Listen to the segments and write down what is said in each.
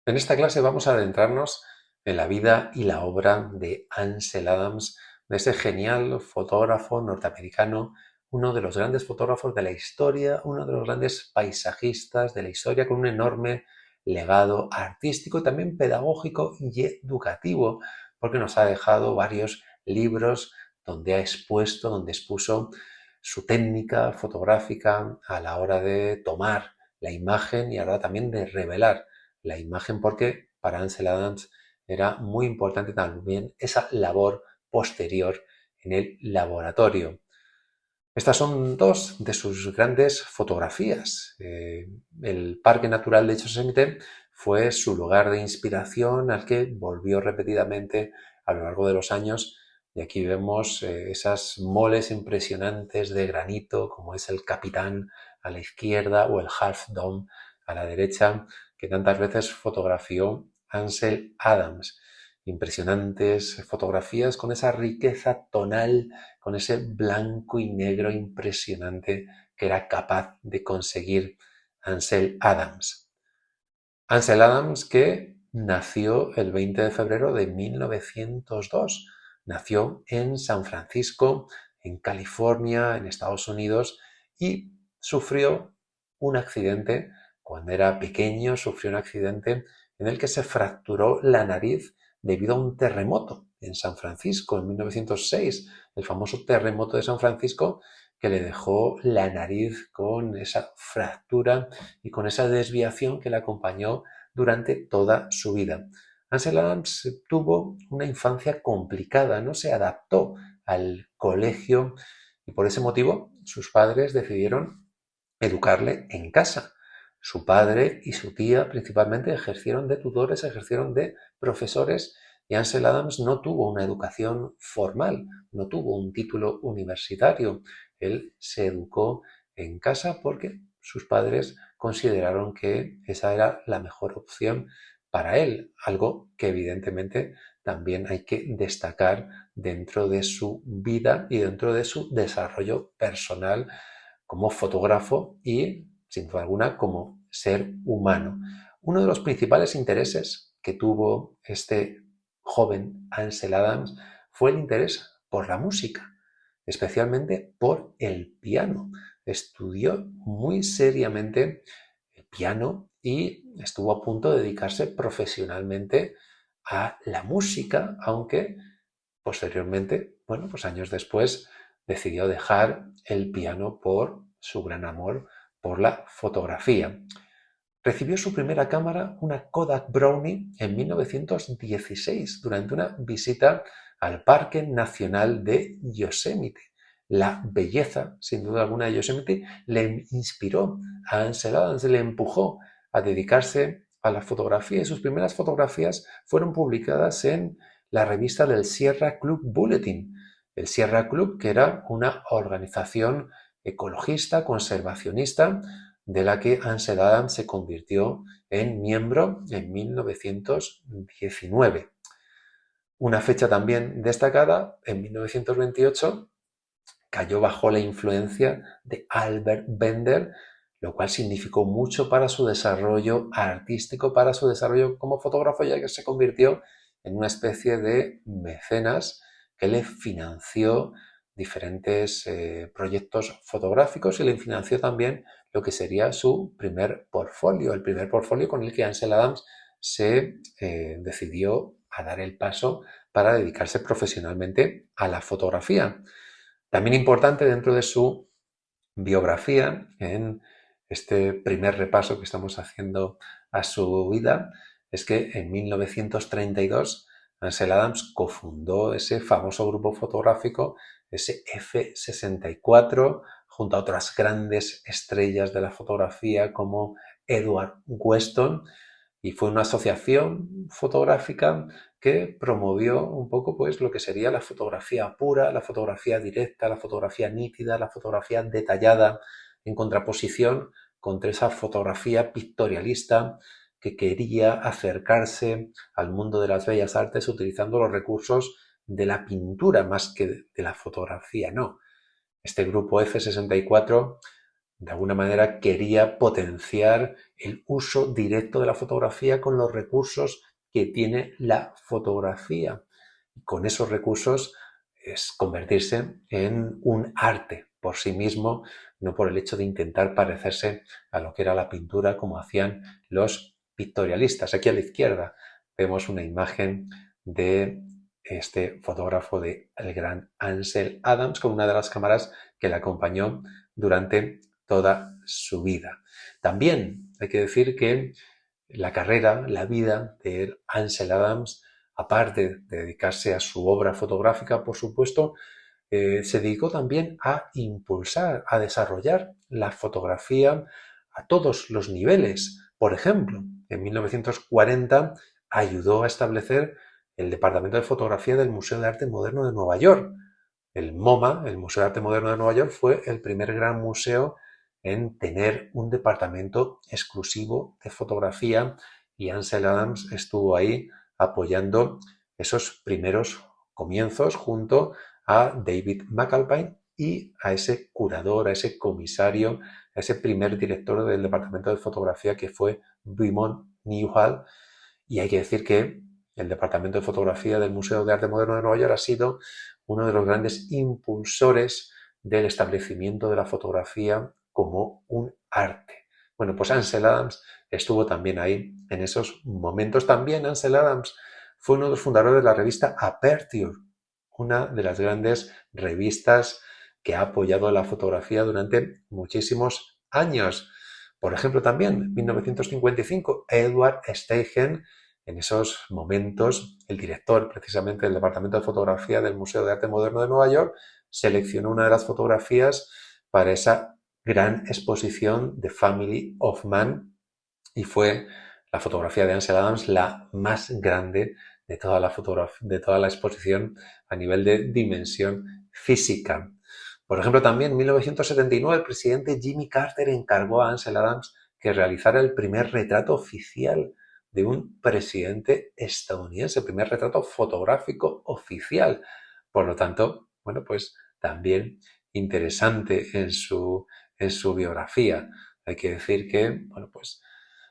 En esta clase vamos a adentrarnos en la vida y la obra de Ansel Adams, de ese genial fotógrafo norteamericano, uno de los grandes fotógrafos de la historia, uno de los grandes paisajistas de la historia, con un enorme legado artístico y también pedagógico y educativo, porque nos ha dejado varios libros donde ha expuesto, donde expuso su técnica fotográfica a la hora de tomar la imagen y a la hora también de revelar la imagen, porque para Ansel Adams era muy importante también esa labor posterior en el laboratorio. Estas son dos de sus grandes fotografías. El Parque Natural de Yosemite fue su lugar de inspiración al que volvió repetidamente a lo largo de los años, y aquí vemos esas moles impresionantes de granito, como es el Capitán a la izquierda o el Half Dome a la derecha, que tantas veces fotografió Ansel Adams. Impresionantes fotografías con esa riqueza tonal, con ese blanco y negro impresionante que era capaz de conseguir Ansel Adams. Ansel Adams, que nació el 20 de febrero de 1902. Nació en San Francisco, en California, en Estados Unidos, y sufrió un accidente cuando era pequeño. Sufrió un accidente en el que se fracturó la nariz debido a un terremoto en San Francisco en 1906, el famoso terremoto de San Francisco, que le dejó la nariz con esa fractura y con esa desviación que le acompañó durante toda su vida. Ansel Adams tuvo una infancia complicada, no se adaptó al colegio, y por ese motivo sus padres decidieron educarle en casa. Su padre y su tía principalmente ejercieron de tutores, ejercieron de profesores, y Ansel Adams no tuvo una educación formal, no tuvo un título universitario. Él se educó en casa porque sus padres consideraron que esa era la mejor opción para él, algo que evidentemente también hay que destacar dentro de su vida y dentro de su desarrollo personal como fotógrafo y, sin duda alguna, como ser humano. Uno de los principales intereses que tuvo este joven Ansel Adams fue el interés por la música, especialmente por el piano. Estudió muy seriamente el piano y estuvo a punto de dedicarse profesionalmente a la música, aunque posteriormente, bueno, pues años después decidió dejar el piano por su gran amor por la fotografía. Recibió su primera cámara, una Kodak Brownie, en 1916 durante una visita al Parque Nacional de Yosemite. La belleza, sin duda alguna, de Yosemite le inspiró a Ansel Adams, le empujó a dedicarse a la fotografía, y sus primeras fotografías fueron publicadas en la revista del Sierra Club Bulletin. El Sierra Club, que era una organización ecologista, conservacionista, de la que Ansel Adams se convirtió en miembro en 1919. Una fecha también destacada, en 1928, cayó bajo la influencia de Albert Bender, lo cual significó mucho para su desarrollo artístico, para su desarrollo como fotógrafo, ya que se convirtió en una especie de mecenas que le financió diferentes proyectos fotográficos, y le financió también lo que sería su primer portfolio, el primer portfolio con el que Ansel Adams se decidió a dar el paso para dedicarse profesionalmente a la fotografía. También importante dentro de su biografía, en este primer repaso que estamos haciendo a su vida, es que en 1932 Ansel Adams cofundó ese famoso grupo fotográfico, ese F64, junto a otras grandes estrellas de la fotografía como Edward Weston, y fue una asociación fotográfica que promovió un poco pues lo que sería la fotografía pura, la fotografía directa, la fotografía nítida, la fotografía detallada, en contraposición contra esa fotografía pictorialista que quería acercarse al mundo de las bellas artes utilizando los recursos de la pintura más que de la fotografía. No, este grupo F64 de alguna manera quería potenciar el uso directo de la fotografía con los recursos que tiene la fotografía. Y con esos recursos es convertirse en un arte por sí mismo, no por el hecho de intentar parecerse a lo que era la pintura como hacían los pictorialistas. Aquí a la izquierda vemos una imagen de este fotógrafo de el gran Ansel Adams con una de las cámaras que le acompañó durante toda su vida. También hay que decir que la carrera, la vida de Ansel Adams, aparte de dedicarse a su obra fotográfica, por supuesto, se dedicó también a impulsar, a desarrollar la fotografía a todos los niveles. Por ejemplo, en 1940 ayudó a establecer el Departamento de Fotografía del Museo de Arte Moderno de Nueva York. El MoMA, el Museo de Arte Moderno de Nueva York, fue el primer gran museo en tener un departamento exclusivo de fotografía y Ansel Adams estuvo ahí apoyando esos primeros comienzos junto a David McAlpine y a ese curador, a ese comisario, a ese primer director del departamento de fotografía que fue Raymond Newhall. Y hay que decir que el departamento de fotografía del Museo de Arte Moderno de Nueva York ha sido uno de los grandes impulsores del establecimiento de la fotografía como un arte. Bueno, pues Ansel Adams estuvo también ahí en esos momentos. También Ansel Adams fue uno de los fundadores de la revista Aperture, una de las grandes revistas que ha apoyado la fotografía durante muchísimos años. Por ejemplo, también en 1955, Edward Steichen, en esos momentos, el director precisamente del Departamento de Fotografía del Museo de Arte Moderno de Nueva York, seleccionó una de las fotografías para esa gran exposición The Family of Man y fue la fotografía de Ansel Adams la más grande de toda la exposición a nivel de dimensión física. Por ejemplo, también en 1979 el presidente Jimmy Carter encargó a Ansel Adams que realizara el primer retrato oficial de un presidente estadounidense, el primer retrato fotográfico oficial. Por lo tanto, bueno, pues también interesante en su biografía. Hay que decir que, bueno, pues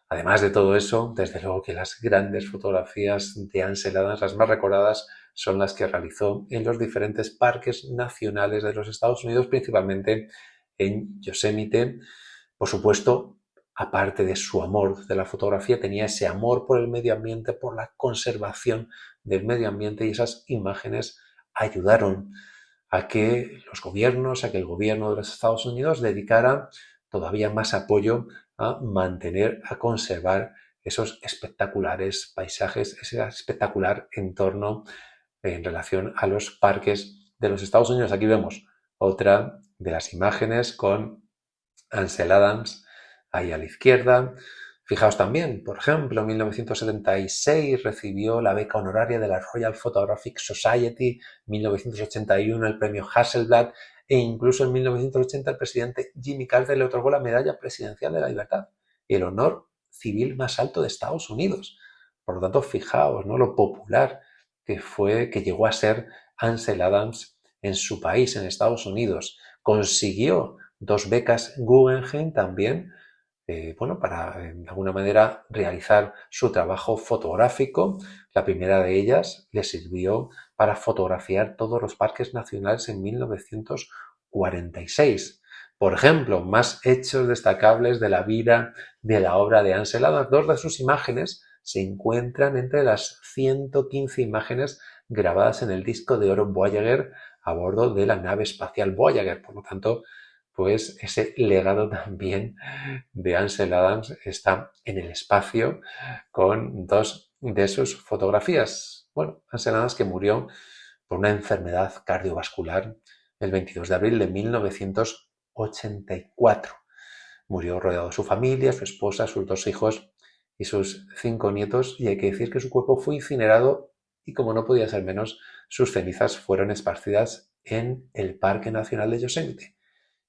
además de todo eso, desde luego que las grandes fotografías de Ansel Adams, las más recordadas, son las que realizó en los diferentes parques nacionales de los Estados Unidos, principalmente en Yosemite. Por supuesto, aparte de su amor de la fotografía, tenía ese amor por el medio ambiente, por la conservación del medio ambiente y esas imágenes ayudaron a que los gobiernos, a que el gobierno de los Estados Unidos dedicara todavía más apoyo a mantener, a conservar esos espectaculares paisajes, ese espectacular entorno en relación a los parques de los Estados Unidos. Aquí vemos otra de las imágenes con Ansel Adams ahí a la izquierda. Fijaos también, por ejemplo, en 1976 recibió la beca honoraria de la Royal Photographic Society, 1981 el premio Hasselblad e incluso en 1980 el presidente Jimmy Carter le otorgó la Medalla Presidencial de la Libertad, el honor civil más alto de Estados Unidos. Por lo tanto, fijaos, ¿no?, lo popular que llegó a ser Ansel Adams en su país, en Estados Unidos. Consiguió 2 becas Guggenheim también, para de alguna manera realizar su trabajo fotográfico. La primera de ellas le sirvió para fotografiar todos los parques nacionales en 1946. Por ejemplo, más hechos destacables de la vida, de la obra de Ansel Adams. 2 de sus imágenes se encuentran entre las 115 imágenes grabadas en el disco de oro Voyager a bordo de la nave espacial Voyager. Por lo tanto, pues ese legado también de Ansel Adams está en el espacio con 2 de sus fotografías. Bueno, Ansel Adams que murió por una enfermedad cardiovascular el 22 de abril de 1984. Murió rodeado de su familia, su esposa, sus 2 hijos y sus 5 nietos, y hay que decir que su cuerpo fue incinerado y, como no podía ser menos, sus cenizas fueron esparcidas en el Parque Nacional de Yosemite,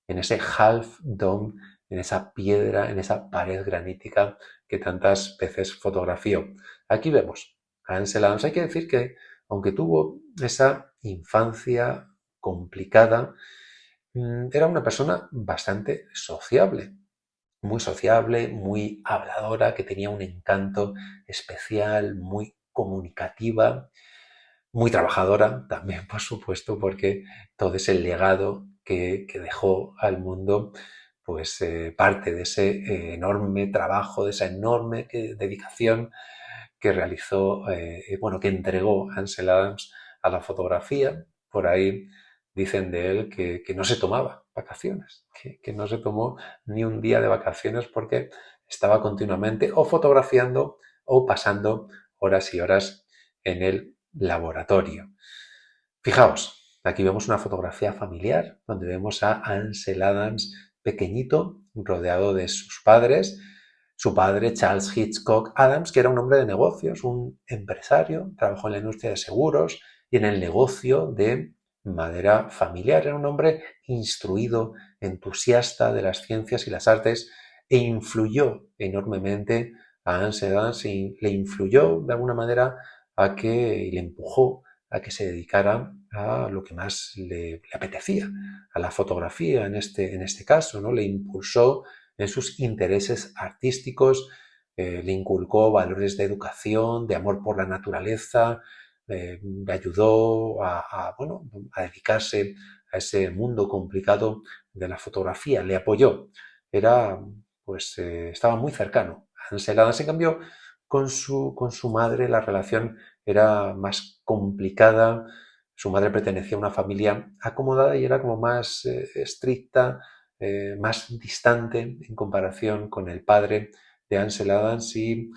en ese Half Dome, en esa piedra, en esa pared granítica que tantas veces fotografió. Aquí vemos a Ansel Adams. Hay que decir que, aunque tuvo esa infancia complicada, era una persona bastante sociable, muy habladora, que tenía un encanto especial, muy comunicativa, muy trabajadora también, por supuesto, porque todo ese legado que dejó al mundo, pues parte de ese enorme trabajo, de esa enorme dedicación que realizó, bueno, que entregó Ansel Adams a la fotografía. Por ahí dicen de él que no se tomaba vacaciones, que no se tomó ni un día de vacaciones porque estaba continuamente o fotografiando o pasando horas y horas en el laboratorio. Fijaos, aquí vemos una fotografía familiar donde vemos a Ansel Adams pequeñito, rodeado de sus padres. Su padre, Charles Hitchcock Adams, que era un hombre de negocios, un empresario, trabajó en la industria de seguros y en el negocio de madera familiar. Era un hombre instruido, entusiasta de las ciencias y las artes e influyó enormemente a Ansel Adams y le influyó de alguna manera a que, y le empujó a que se dedicara a lo que más le apetecía, a la fotografía en este caso, ¿no? Le impulsó en sus intereses artísticos, le inculcó valores de educación, de amor por la naturaleza, le ayudó bueno, a dedicarse a ese mundo complicado de la fotografía, le apoyó, era, pues, estaba muy cercano a Ansel Adams. En cambio, con su madre la relación era más complicada. Su madre pertenecía a una familia acomodada y era como más estricta, más distante en comparación con el padre de Ansel Adams, y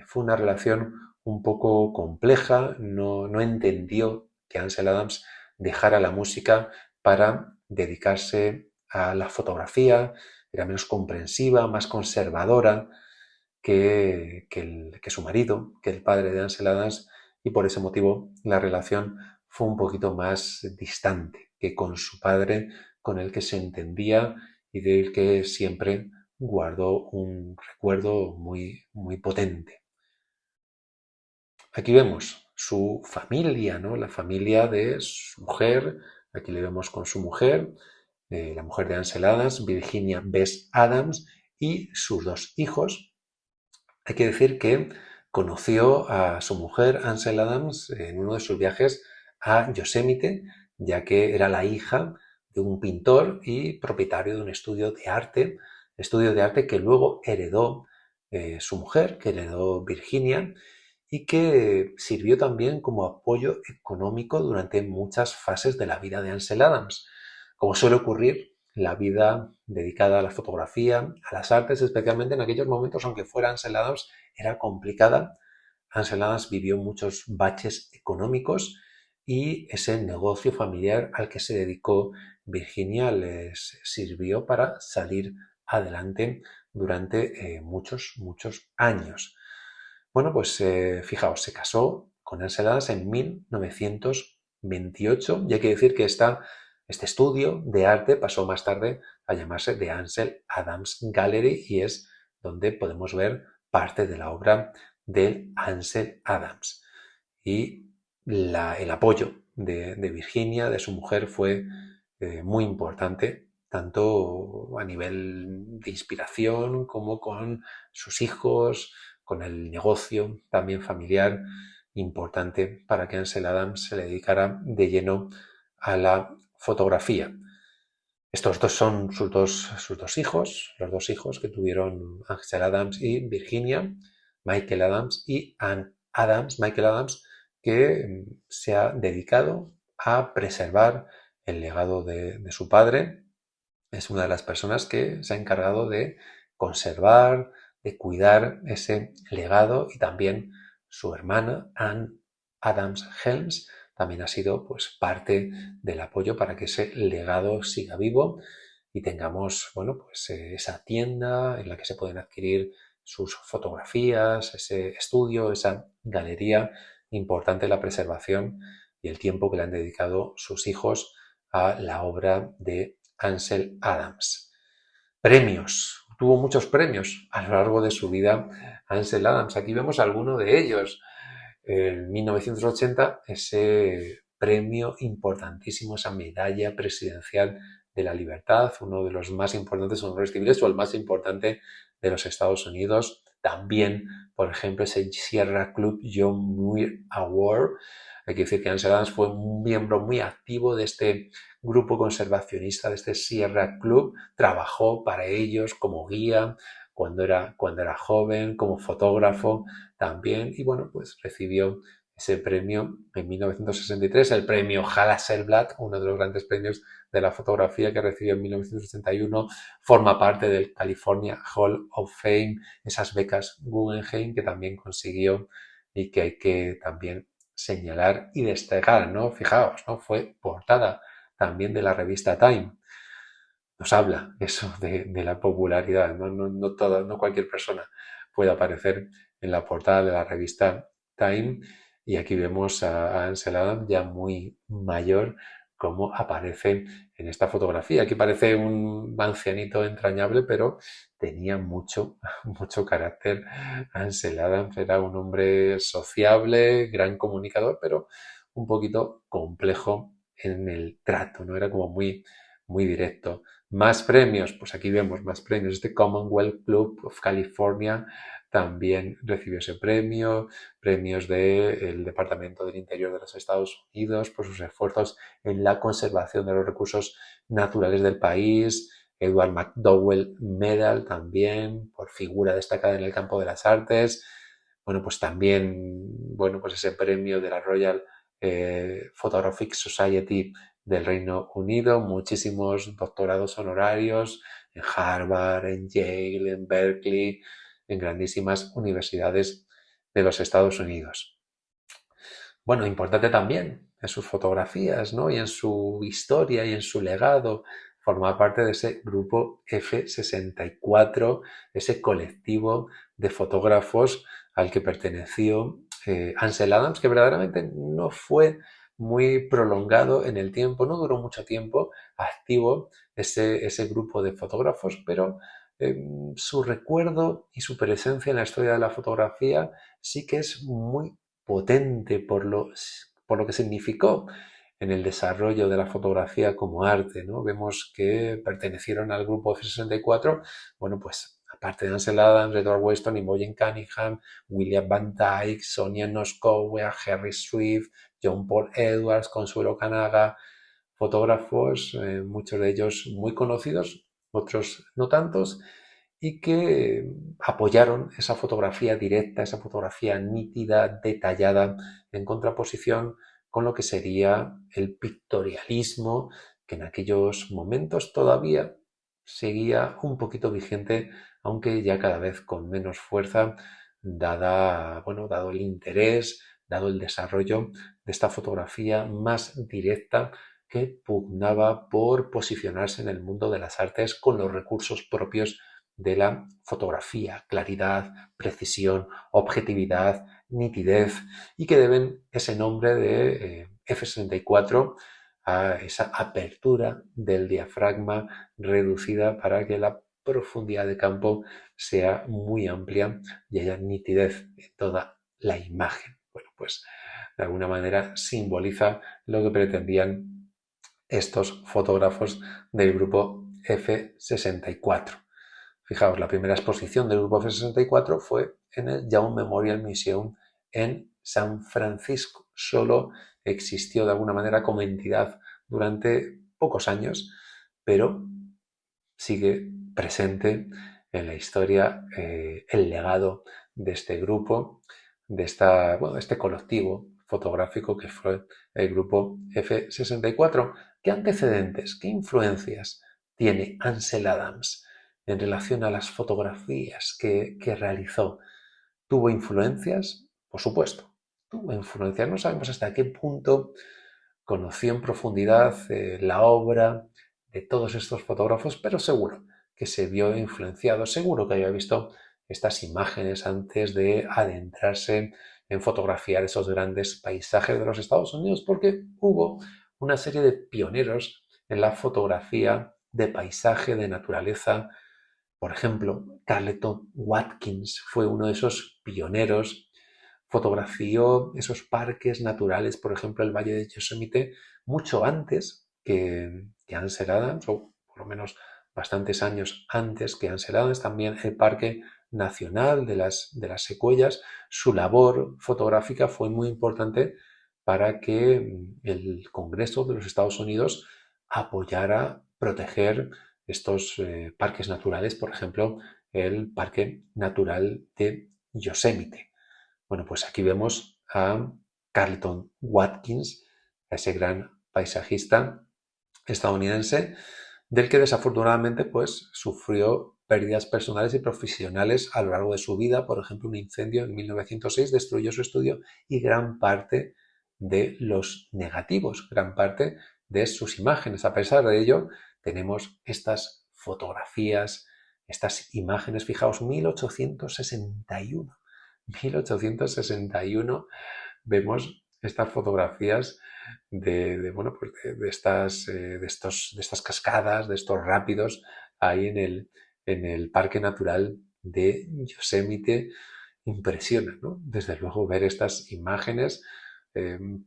fue una relación un poco compleja. No entendió que Ansel Adams dejara la música para dedicarse a la fotografía, era menos comprensiva, más conservadora que su marido, que el padre de Ansel Adams, y por ese motivo la relación fue un poquito más distante que con su padre, con el que se entendía y del que siempre guardó un recuerdo muy, muy potente. Aquí vemos su familia, ¿no? La familia de su mujer. Aquí le vemos con su mujer, la mujer de Ansel Adams, Virginia Bess Adams, y sus dos hijos. Hay que decir que conoció a su mujer, Ansel Adams, en uno de sus viajes a Yosemite, ya que era la hija de un pintor y propietario de un estudio de arte que luego heredó su mujer, que heredó Virginia, y que sirvió también como apoyo económico durante muchas fases de la vida de Ansel Adams. Como suele ocurrir, la vida dedicada a la fotografía, a las artes, especialmente en aquellos momentos, aunque fuera Ansel Adams, era complicada. Ansel Adams vivió muchos baches económicos y ese negocio familiar al que se dedicó Virginia les sirvió para salir adelante durante muchos, muchos años. Bueno, pues fijaos, se casó con Ansel Adams en 1928, y hay que decir que este estudio de arte pasó más tarde a llamarse The Ansel Adams Gallery, y es donde podemos ver parte de la obra de Ansel Adams. Y el apoyo de Virginia, de su mujer, fue muy importante, tanto a nivel de inspiración como con sus hijos, con el negocio también familiar, importante para que Ansel Adams se le dedicara de lleno a la fotografía. Estos dos son sus dos hijos, los dos hijos que tuvieron Ansel Adams y Virginia, Michael Adams y Ann Adams. Michael Adams, que se ha dedicado a preservar el legado de su padre. Es una de las personas que se ha encargado de conservar, de cuidar ese legado, y también su hermana, Ann Adams Helms, también ha sido, pues, parte del apoyo para que ese legado siga vivo y tengamos, bueno, pues esa tienda en la que se pueden adquirir sus fotografías, ese estudio, esa galería. Importante la preservación y el tiempo que le han dedicado sus hijos a la obra de Ansel Adams. Premios. Tuvo muchos premios a lo largo de su vida Ansel Adams. Aquí vemos algunos de ellos. En 1980, ese premio importantísimo, esa medalla presidencial de la libertad, uno de los más importantes honores civiles o el más importante de los Estados Unidos. También, por ejemplo, ese Sierra Club John Muir Award. Hay que decir que Ansel Adams fue un miembro muy activo de este grupo conservacionista, de este Sierra Club. Trabajó para ellos como guía cuando era joven, como fotógrafo también. Y bueno, pues recibió ese premio en 1963, el premio Hal Hasselblad, uno de los grandes premios de la fotografía que recibió en 1981, forma parte del California Hall of Fame, esas becas Guggenheim que también consiguió y que hay que también señalar y destacar, ¿no? Fijaos, ¿no? Fue portada también de la revista Time. Nos habla eso de la popularidad, ¿no? No cualquier persona puede aparecer en la portada de la revista Time, y aquí vemos a Ansel Adams ya muy mayor como aparece en esta fotografía. Aquí parece un ancianito entrañable, pero tenía mucho carácter. Ansel Adams era un hombre sociable, gran comunicador, pero un poquito complejo en el trato, ¿no? Era como muy directo. Más premios, pues aquí vemos más premios. Este Commonwealth Club of California también recibió ese premio, premios del Departamento del Interior de los Estados Unidos por sus esfuerzos en la conservación de los recursos naturales del país. Edward McDowell Medal también por figura destacada en el campo de las artes. Bueno, pues también, bueno, pues ese premio de la Royal Photographic Society del Reino Unido, muchísimos doctorados honorarios en Harvard, en Yale, en Berkeley, en grandísimas universidades de los Estados Unidos. Bueno, importante también en sus fotografías, ¿no? Y en su historia y en su legado, formar parte de ese grupo F64, ese colectivo de fotógrafos al que perteneció Ansel Adams, que verdaderamente no fue muy prolongado en el tiempo, no duró mucho tiempo activo ese grupo de fotógrafos, pero su recuerdo y su presencia en la historia de la fotografía sí que es muy potente por lo que significó en el desarrollo de la fotografía como arte, ¿no? Vemos que pertenecieron al grupo F64, bueno, pues aparte de Ansel Adams, Edward Weston, Imogen Cunningham, William Van Dyke, Sonia Noskowa, Harry Swift, John Paul Edwards, Consuelo Kanaga, fotógrafos, muchos de ellos muy conocidos, otros no tantos, y que apoyaron esa fotografía directa, esa fotografía nítida, detallada, en contraposición con lo que sería el pictorialismo, que en aquellos momentos todavía seguía un poquito vigente, aunque ya cada vez con menos fuerza, dado el interés, dado el desarrollo de esta fotografía más directa que pugnaba por posicionarse en el mundo de las artes con los recursos propios de la fotografía: claridad, precisión, objetividad, nitidez, y que deben ese nombre de F64 a esa apertura del diafragma reducida para que la profundidad de campo sea muy amplia y haya nitidez en toda la imagen. Bueno, pues de alguna manera simboliza lo que pretendían estos fotógrafos del grupo F64. Fijaos, la primera exposición del grupo F64 fue en el Young Memorial Museum en San Francisco. Solo existió de alguna manera como entidad durante pocos años, pero sigue presente en la historia el legado de este grupo, de este colectivo fotográfico que fue el grupo F64. ¿Qué antecedentes, qué influencias tiene Ansel Adams en relación a las fotografías que realizó? ¿Tuvo influencias? Por supuesto, tuvo influencias. No sabemos hasta qué punto conoció en profundidad la obra de todos estos fotógrafos, pero seguro que se vio influenciado, seguro que había visto estas imágenes antes de adentrarse en fotografiar esos grandes paisajes de los Estados Unidos, porque hubo una serie de pioneros en la fotografía de paisaje, de naturaleza. Por ejemplo, Carleton Watkins fue uno de esos pioneros. Fotografió esos parques naturales, por ejemplo, el Valle de Yosemite, mucho antes que Ansel Adams, o por lo menos bastantes años antes que Ansel Adams, también el Parque Nacional de las Secuoyas. Su labor fotográfica fue muy importante para que el Congreso de los Estados Unidos apoyara proteger estos parques naturales, por ejemplo, el Parque Natural de Yosemite. Bueno, pues aquí vemos a Carleton Watkins, a ese gran paisajista estadounidense, del que desafortunadamente pues sufrió pérdidas personales y profesionales a lo largo de su vida. Por ejemplo, un incendio en 1906 destruyó su estudio y gran parte de los negativos, gran parte de sus imágenes. A pesar de ello, tenemos estas fotografías, estas imágenes. Fijaos, 1861. 1861 vemos estas fotografías bueno, pues de estas cascadas, de estos rápidos ahí en el Parque Natural de Yosemite. Impresiona, ¿no? Desde luego ver estas imágenes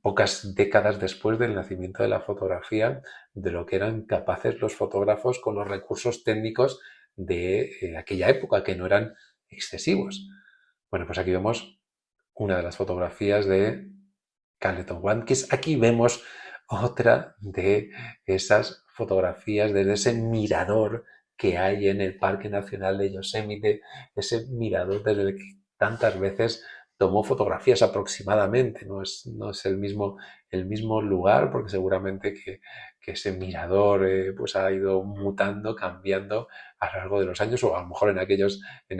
pocas décadas después del nacimiento de la fotografía, de lo que eran capaces los fotógrafos con los recursos técnicos de aquella época, que no eran excesivos. Bueno, pues aquí vemos una de las fotografías de Carleton Watkins. Aquí vemos otra de esas fotografías desde ese mirador que hay en el Parque Nacional de Yosemite, ese mirador desde el que tantas veces tomó fotografías aproximadamente. No es el mismo lugar, porque seguramente que ese mirador pues ha ido mutando, cambiando a lo largo de los años, o a lo mejor en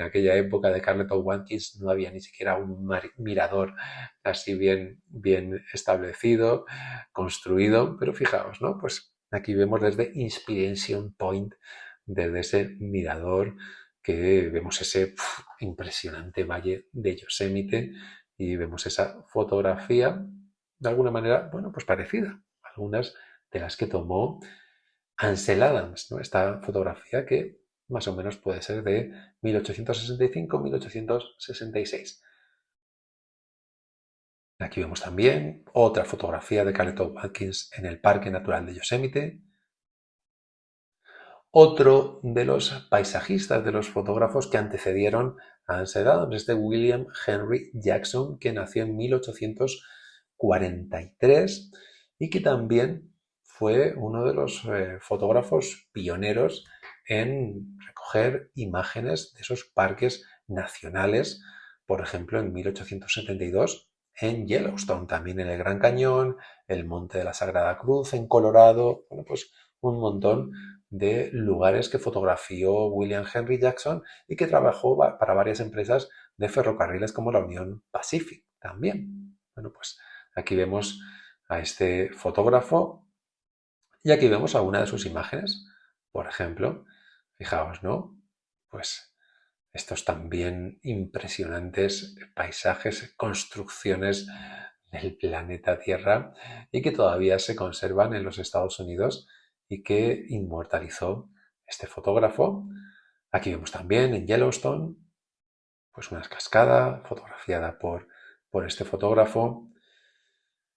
aquella época de Carleton Watkins no había ni siquiera un mirador así bien establecido, construido, pero fijaos, ¿no? Pues aquí vemos desde Inspiration Point, desde ese mirador, que vemos ese impresionante valle de Yosemite y vemos esa fotografía de alguna manera, bueno, pues parecida a algunas de las que tomó Ansel Adams, ¿no? Esta fotografía que más o menos puede ser de 1865-1866. Aquí vemos también otra fotografía de Carleton Watkins en el Parque Natural de Yosemite. Otro de los paisajistas, de los fotógrafos que antecedieron a Ansel Adams, es de William Henry Jackson, que nació en 1843 y que también fue uno de los fotógrafos pioneros en recoger imágenes de esos parques nacionales, por ejemplo, en 1872 en Yellowstone, también en el Gran Cañón, el Monte de la Sagrada Cruz en Colorado, bueno, pues un montón de lugares que fotografió William Henry Jackson y que trabajó para varias empresas de ferrocarriles como la Union Pacific también. Bueno, pues aquí vemos a este fotógrafo y aquí vemos alguna de sus imágenes. Por ejemplo, fijaos, ¿no? Pues estos también impresionantes paisajes, construcciones del planeta Tierra y que todavía se conservan en los Estados Unidos y que inmortalizó este fotógrafo. Aquí vemos también en Yellowstone pues una cascada fotografiada por este fotógrafo.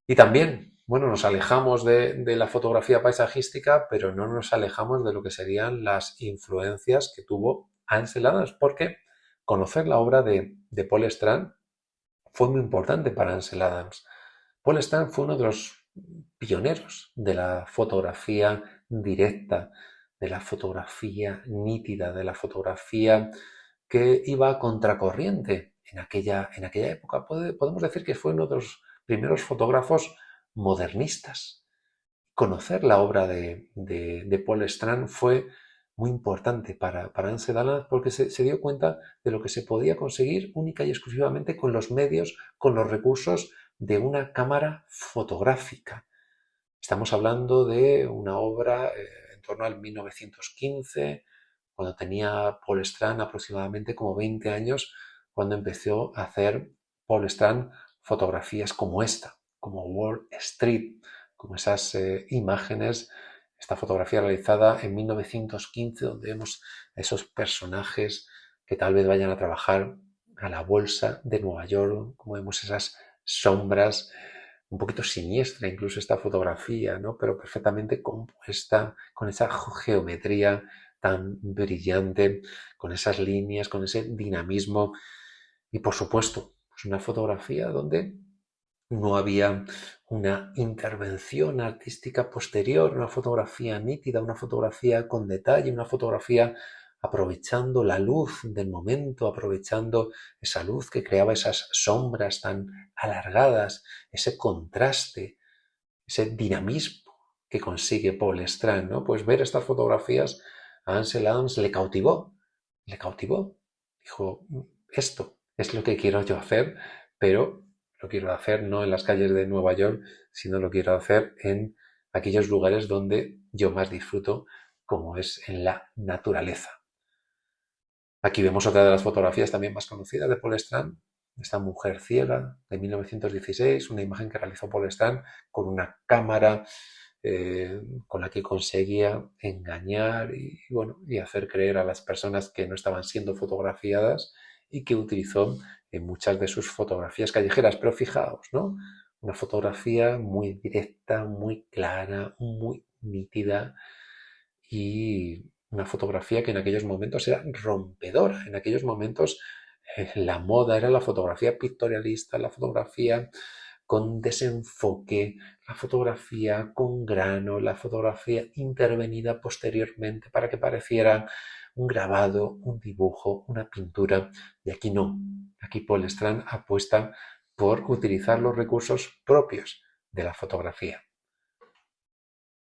Y también, bueno, nos alejamos de la fotografía paisajística, pero no nos alejamos de lo que serían las influencias que tuvo Ansel Adams, porque conocer la obra de Paul Strand fue muy importante para Ansel Adams. Paul Strand fue uno de los pioneros de la fotografía directa, de la fotografía nítida, de la fotografía que iba a contracorriente en aquella época. Podemos decir que fue uno de los primeros fotógrafos modernistas. Conocer la obra de Paul Strand fue muy importante para Ansel Adams, porque se dio cuenta de lo que se podía conseguir única y exclusivamente con los medios, con los recursos de una cámara fotográfica. Estamos hablando de una obra en torno al 1915, cuando tenía Paul Strand aproximadamente como 20 años, cuando empezó a hacer Paul Strand fotografías como esta, como Wall Street, como esas imágenes, esta fotografía realizada en 1915, donde vemos a esos personajes que tal vez vayan a trabajar a la bolsa de Nueva York, como vemos esas sombras, un poquito siniestra incluso esta fotografía, ¿no? Pero perfectamente compuesta, con esa geometría tan brillante, con esas líneas, con ese dinamismo y por supuesto, pues una fotografía donde no había una intervención artística posterior, una fotografía nítida, una fotografía con detalle, una fotografía aprovechando la luz del momento, aprovechando esa luz que creaba esas sombras tan alargadas, ese contraste, ese dinamismo que consigue Paul Strand, ¿no? Pues ver estas fotografías a Ansel Adams le cautivó, le cautivó. Dijo, esto es lo que quiero yo hacer, pero lo quiero hacer no en las calles de Nueva York, sino lo quiero hacer en aquellos lugares donde yo más disfruto, como es en la naturaleza. Aquí vemos otra de las fotografías también más conocidas de Paul Strand, esta mujer ciega de 1916, una imagen que realizó Paul Strand con una cámara con la que conseguía engañar y hacer creer a las personas que no estaban siendo fotografiadas y que utilizó en muchas de sus fotografías callejeras. Pero fijaos, ¿no? Una fotografía muy directa, muy clara, muy nítida y una fotografía que en aquellos momentos era rompedora. En aquellos momentos la moda era la fotografía pictorialista, la fotografía con desenfoque, la fotografía con grano, la fotografía intervenida posteriormente para que pareciera un grabado, un dibujo, una pintura. Y aquí no. Aquí Paul Strand apuesta por utilizar los recursos propios de la fotografía.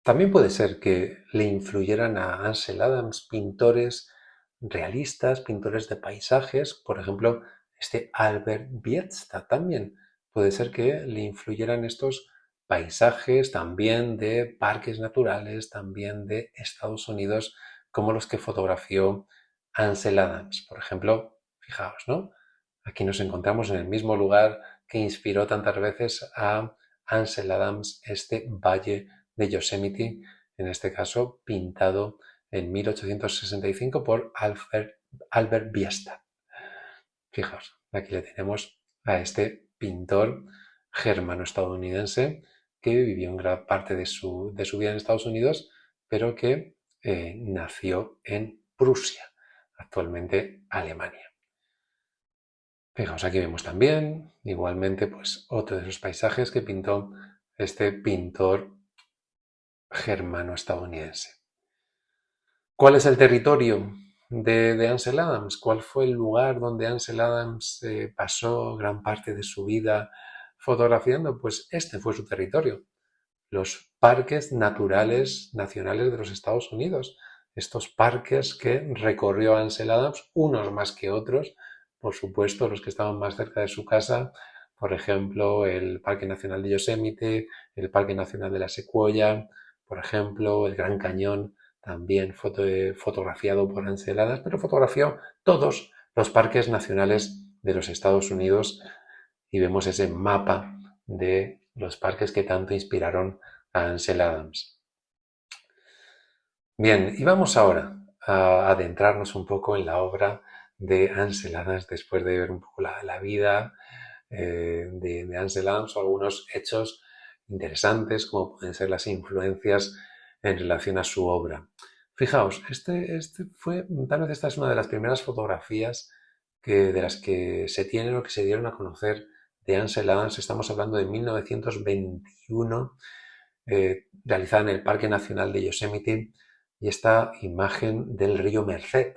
También puede ser que le influyeran a Ansel Adams pintores realistas, pintores de paisajes, por ejemplo, este Albert Bierstadt también. Puede ser que le influyeran estos paisajes también de parques naturales, también de Estados Unidos, como los que fotografió Ansel Adams. Por ejemplo, fijaos, ¿no? Aquí nos encontramos en el mismo lugar que inspiró tantas veces a Ansel Adams, este valle de Yosemite, en este caso pintado en 1865 por Albert Bierstadt. Fijaos, aquí le tenemos a este pintor germano-estadounidense que vivió en gran parte de su vida en Estados Unidos, pero que nació en Prusia, actualmente Alemania. Fijaos, aquí vemos también, igualmente, pues otro de esos paisajes que pintó este pintor germano-estadounidense. ¿Cuál es el territorio de Ansel Adams? ¿Cuál fue el lugar donde Ansel Adams pasó gran parte de su vida fotografiando? Pues este fue su territorio, los parques naturales nacionales de los Estados Unidos. Estos parques que recorrió Ansel Adams, unos más que otros, por supuesto, los que estaban más cerca de su casa, por ejemplo, el Parque Nacional de Yosemite, el Parque Nacional de la Sequoia, por ejemplo, el Gran Cañón, también fotografiado por Ansel Adams, pero fotografió todos los parques nacionales de los Estados Unidos y vemos ese mapa de los parques que tanto inspiraron a Ansel Adams. Bien, y vamos ahora a adentrarnos un poco en la obra de Ansel Adams después de ver un poco la vida de Ansel Adams o algunos hechos interesantes como pueden ser las influencias en relación a su obra. Fijaos, tal vez esta es una de las primeras fotografías de las que se tienen o que se dieron a conocer de Ansel Adams. Estamos hablando de 1921, realizada en el Parque Nacional de Yosemite, y esta imagen del río Merced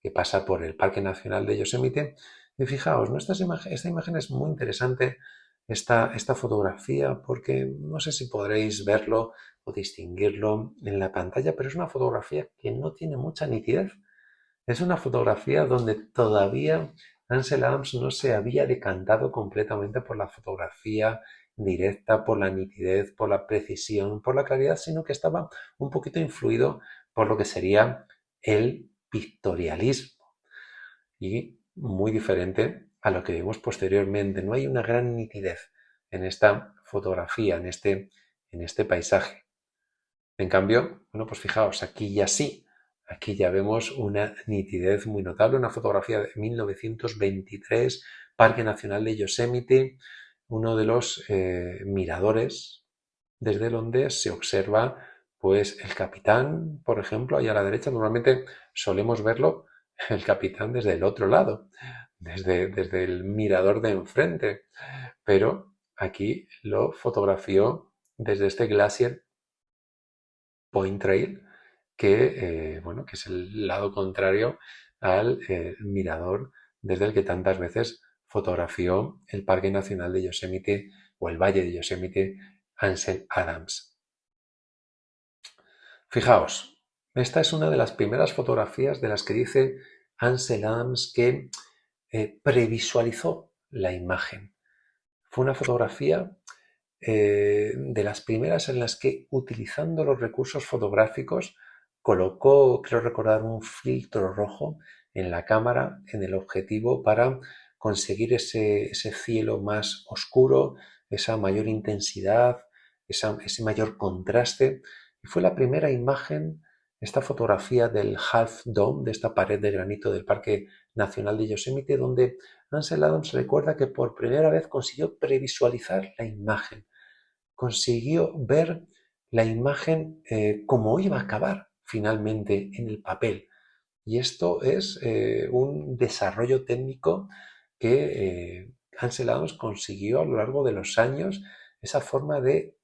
que pasa por el Parque Nacional de Yosemite. Y fijaos, ¿no? Esta imagen es muy interesante, esta fotografía, porque no sé si podréis verlo o distinguirlo en la pantalla, pero es una fotografía que no tiene mucha nitidez. Es una fotografía donde todavía Ansel Adams no se había decantado completamente por la fotografía directa, por la nitidez, por la precisión, por la claridad, sino que estaba un poquito influido por lo que sería el pictorialismo y muy diferente a lo que vemos posteriormente. No hay una gran nitidez en esta fotografía, en este paisaje. En cambio, bueno, pues fijaos, aquí ya sí, aquí ya vemos una nitidez muy notable, una fotografía de 1923, Parque Nacional de Yosemite, uno de los miradores desde donde se observa pues el capitán, por ejemplo, ahí a la derecha. Normalmente solemos verlo el capitán desde el otro lado, desde el mirador de enfrente, pero aquí lo fotografió desde este Glacier Point Trail, que es el lado contrario al mirador desde el que tantas veces fotografió el Parque Nacional de Yosemite o el Valle de Yosemite Ansel Adams. Fijaos, esta es una de las primeras fotografías de las que dice Ansel Adams que previsualizó la imagen. Fue una fotografía de las primeras en las que, utilizando los recursos fotográficos, colocó, creo recordar, un filtro rojo en la cámara, en el objetivo, para conseguir ese cielo más oscuro, esa mayor intensidad, ese mayor contraste. Y fue la primera imagen, esta fotografía del Half Dome, de esta pared de granito del Parque Nacional de Yosemite, donde Ansel Adams recuerda que por primera vez consiguió previsualizar la imagen, consiguió ver la imagen como iba a acabar finalmente en el papel. Y esto es un desarrollo técnico que Ansel Adams consiguió a lo largo de los años, esa forma de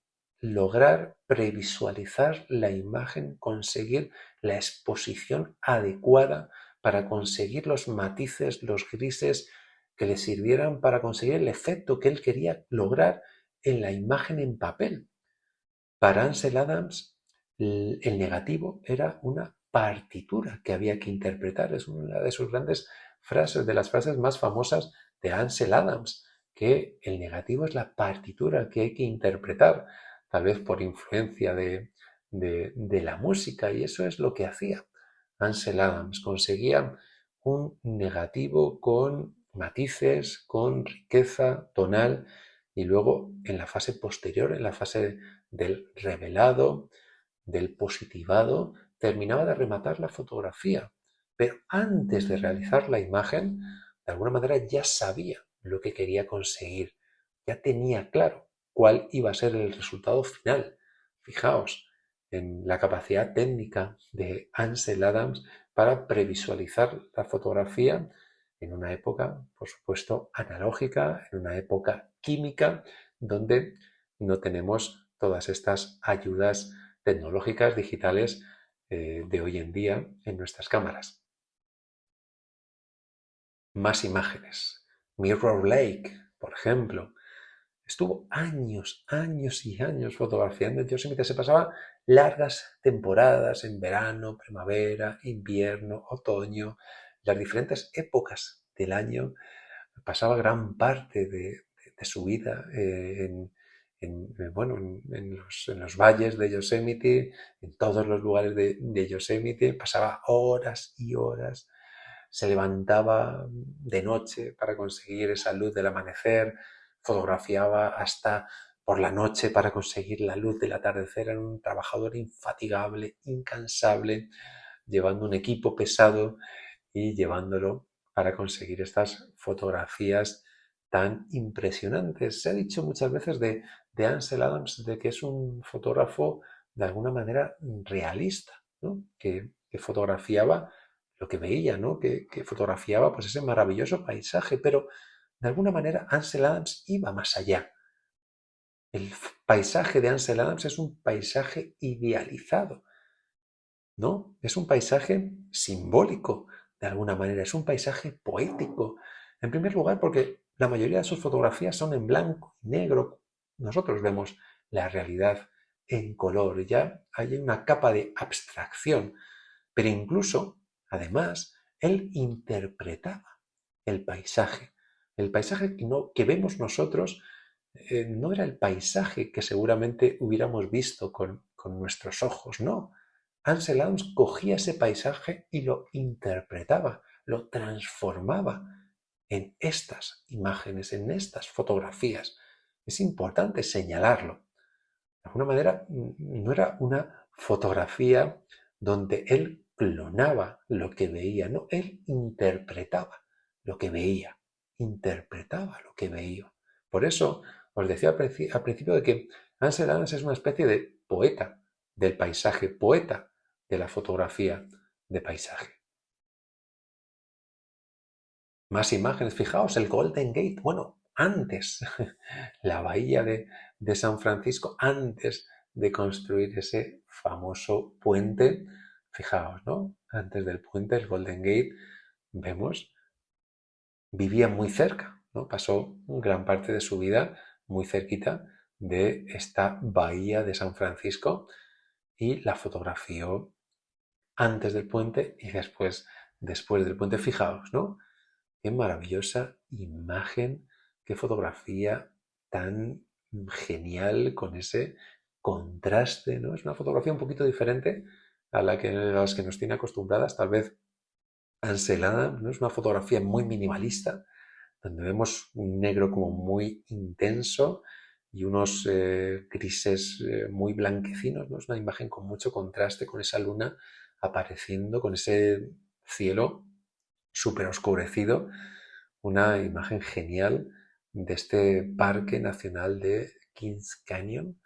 lograr previsualizar la imagen, conseguir la exposición adecuada para conseguir los matices, los grises que le sirvieran para conseguir el efecto que él quería lograr en la imagen en papel. Para Ansel Adams, el negativo era una partitura que había que interpretar. Es una de sus grandes frases, de las frases más famosas de Ansel Adams, que el negativo es la partitura que hay que interpretar, tal vez por influencia de la música, y eso es lo que hacía Ansel Adams. Conseguía un negativo con matices, con riqueza tonal, y luego en la fase posterior, en la fase del revelado, del positivado, terminaba de rematar la fotografía. Pero antes de realizar la imagen, de alguna manera ya sabía lo que quería conseguir, ya tenía claro cuál iba a ser el resultado final. Fijaos en la capacidad técnica de Ansel Adams para previsualizar la fotografía en una época, por supuesto, analógica, en una época química, donde no tenemos todas estas ayudas tecnológicas digitales de hoy en día en nuestras cámaras. Más imágenes. Mirror Lake, por ejemplo, estuvo años, años y años fotografiando en Yosemite. Se pasaba largas temporadas en verano, primavera, invierno, otoño, las diferentes épocas del año. Pasaba gran parte de su vida en los valles de Yosemite, en todos los lugares de Yosemite. Pasaba horas y horas. Se levantaba de noche para conseguir esa luz del amanecer, fotografiaba hasta por la noche para conseguir la luz del atardecer. Era un trabajador infatigable, incansable, llevando un equipo pesado y llevándolo para conseguir estas fotografías tan impresionantes. Se ha dicho muchas veces de Ansel Adams de que es un fotógrafo de alguna manera realista, ¿no? Que fotografiaba lo que veía, ¿no? Que fotografiaba pues ese maravilloso paisaje, pero de alguna manera Ansel Adams iba más allá. El paisaje de Ansel Adams es un paisaje idealizado, ¿no? Es un paisaje simbólico, de alguna manera, es un paisaje poético. En primer lugar, porque la mayoría de sus fotografías son en blanco y negro. Nosotros vemos la realidad en color, ya hay una capa de abstracción, pero incluso, además, él interpretaba el paisaje. El paisaje que vemos nosotros no era el paisaje que seguramente hubiéramos visto con nuestros ojos, no. Ansel Adams cogía ese paisaje y lo interpretaba, lo transformaba en estas imágenes, en estas fotografías. Es importante señalarlo. De alguna manera, no era una fotografía donde él clonaba lo que veía, no, él interpretaba lo que veía, interpretaba lo que veía. Por eso os decía al principio de que Ansel Adams es una especie de poeta del paisaje, poeta de la fotografía de paisaje. Más imágenes, fijaos, el Golden Gate, bueno, antes, la bahía de San Francisco, antes de construir ese famoso puente, fijaos, ¿no? Antes del puente, el Golden Gate, vemos, vivía muy cerca, ¿no? Pasó gran parte de su vida muy cerquita de esta bahía de San Francisco y la fotografió antes del puente y después del puente. Fijaos, ¿no? Qué maravillosa imagen, qué fotografía tan genial con ese contraste, ¿no? Es una fotografía un poquito diferente a las que nos tiene acostumbradas, tal vez Ansel Adams, ¿no? Es una fotografía muy minimalista, donde vemos un negro como muy intenso y unos grises muy blanquecinos, ¿no? Es una imagen con mucho contraste, con esa luna apareciendo, con ese cielo súper oscurecido, una imagen genial de este Parque Nacional de Kings Canyon,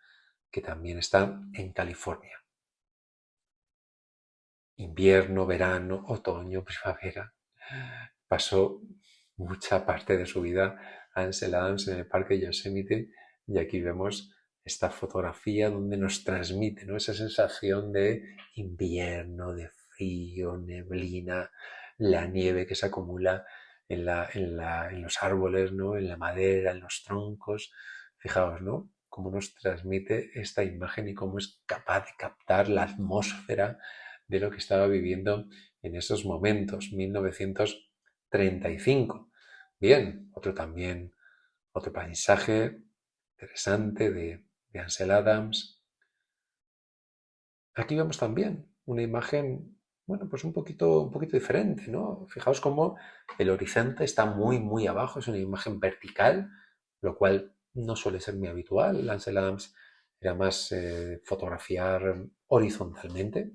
que también está en California. Invierno, verano, otoño, primavera. Pasó mucha parte de su vida Ansel Adams en el Parque Yosemite y aquí vemos esta fotografía donde nos transmite, ¿no? Esa sensación de invierno, de frío, neblina, la nieve que se acumula en los árboles, ¿no? En la madera, en los troncos. Fijaos, ¿no? Cómo nos transmite esta imagen y cómo es capaz de captar la atmósfera de lo que estaba viviendo en esos momentos, 1935. Bien, otro paisaje interesante de Ansel Adams. Aquí vemos también una imagen, bueno, pues un poquito diferente, ¿no? Fijaos cómo el horizonte está muy, muy abajo, es una imagen vertical, lo cual no suele ser muy habitual. Ansel Adams era más fotografiar horizontalmente,